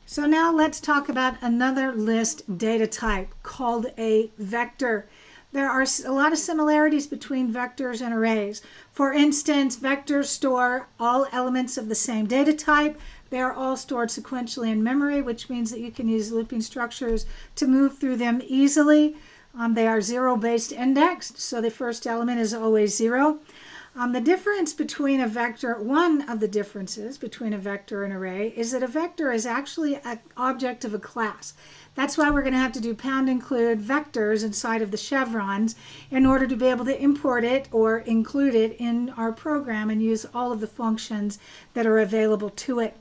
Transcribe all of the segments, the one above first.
So now let's talk about another list data type called a vector. There are a lot of similarities between vectors and arrays. For instance, vectors store all elements of the same data type. They are all stored sequentially in memory, which means that you can use looping structures to move through them easily. They are zero-based indexed, so the first element is always 0. The difference between a vector, one of the differences between a vector and array is that a vector is actually an object of a class. That's why we're going to have to do pound include vectors inside of the chevrons in order to be able to import it or include it in our program and use all of the functions that are available to it.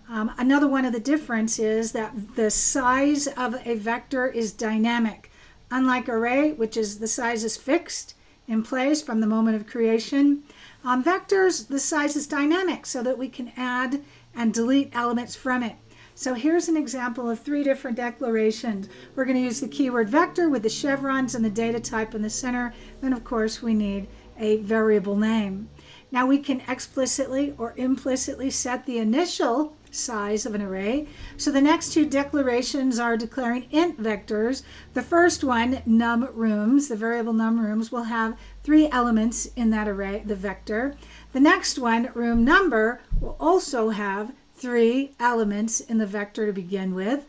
Another one of the differences is that the size of a vector is dynamic. Unlike array, which is the size is fixed in place from the moment of creation. Vectors, the size is dynamic so that we can add and delete elements from it. So here's an example of 3 different declarations. We're going to use the keyword vector with the chevrons and the data type in the center. Then of course we need a variable name. Now we can explicitly or implicitly set the initial size of an array. So the next 2 declarations are declaring int vectors. The first one, num_rooms, the variable num_rooms, will have 3 elements in that array, the vector. The next one, room number, will also have 3 elements in the vector to begin with.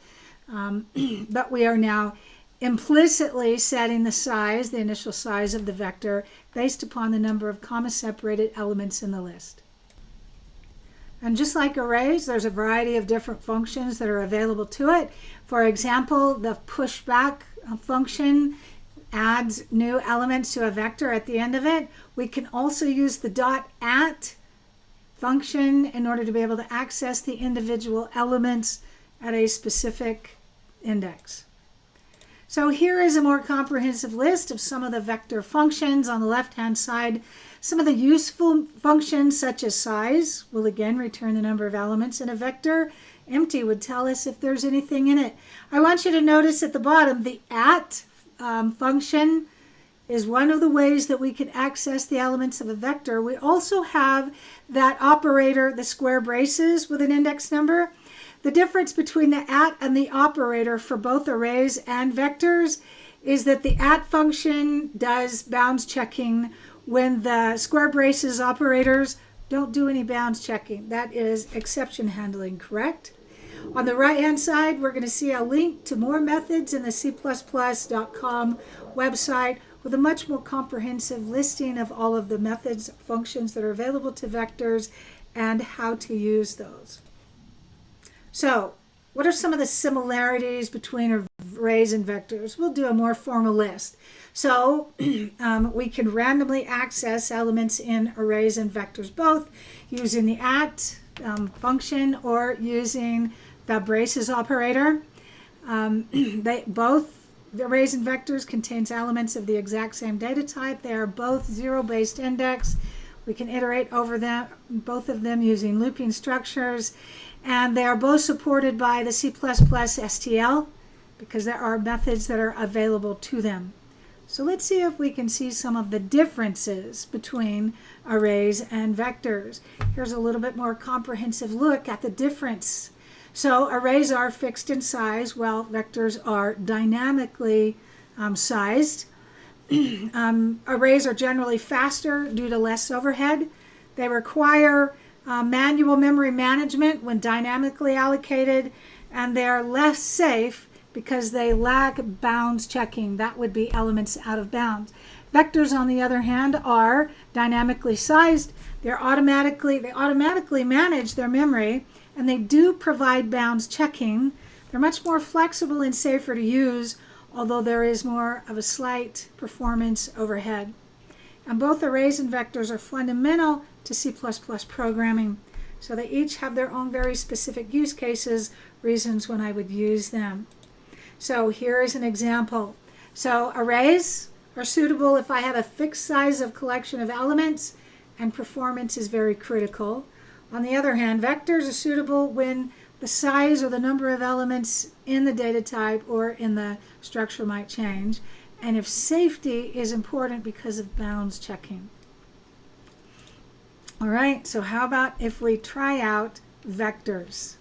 But we are now implicitly setting the size, the initial size of the vector, based upon the number of comma-separated elements in the list. And just like arrays, there's a variety of different functions that are available to it. For example, the pushback function adds new elements to a vector at the end of it. We can also use the .at function in order to be able to access the individual elements at a specific index. So here is a more comprehensive list of some of the vector functions. On the left-hand side, some of the useful functions such as size will again return the number of elements in a vector. Empty would tell us if there's anything in it. I want you to notice at the bottom the at function is one of the ways that we can access the elements of a vector. We also have that operator, the square braces with an index number. The difference between the at and the operator for both arrays and vectors is that the at function does bounds checking when the square braces operators don't do any bounds checking. That is exception handling, correct? On the right-hand side, we're going to see a link to more methods in the C++.com website with a much more comprehensive listing of all of the methods, functions that are available to vectors and how to use those. So, what are some of the similarities between arrays and vectors? We'll do a more formal list. So, we can randomly access elements in arrays and vectors both using the at function or using the braces operator. Both the arrays and vectors contains elements of the exact same data type. They are both zero-based index. We can iterate over them, both of them using looping structures. And they are both supported by the C++ STL because there are methods that are available to them. So let's see if we can see some of the differences between arrays and vectors. Here's a little bit more comprehensive look at the difference. So arrays are fixed in size while vectors are dynamically sized. Arrays are generally faster due to less overhead. They require manual memory management when dynamically allocated, and they are less safe because they lack bounds checking. That would be elements out of bounds. Vectors, on the other hand, are dynamically sized. They automatically manage their memory, and they do provide bounds checking. They're much more flexible and safer to use, although there is more of a slight performance overhead. And both arrays and vectors are fundamental to C++ programming. So they each have their own very specific use cases, reasons when I would use them. So here is an example. So arrays are suitable if I have a fixed size of collection of elements and performance is very critical. On the other hand, vectors are suitable when the size or the number of elements in the data type or in the structure might change, and if safety is important because of bounds checking. All right, so how about if we try out vectors?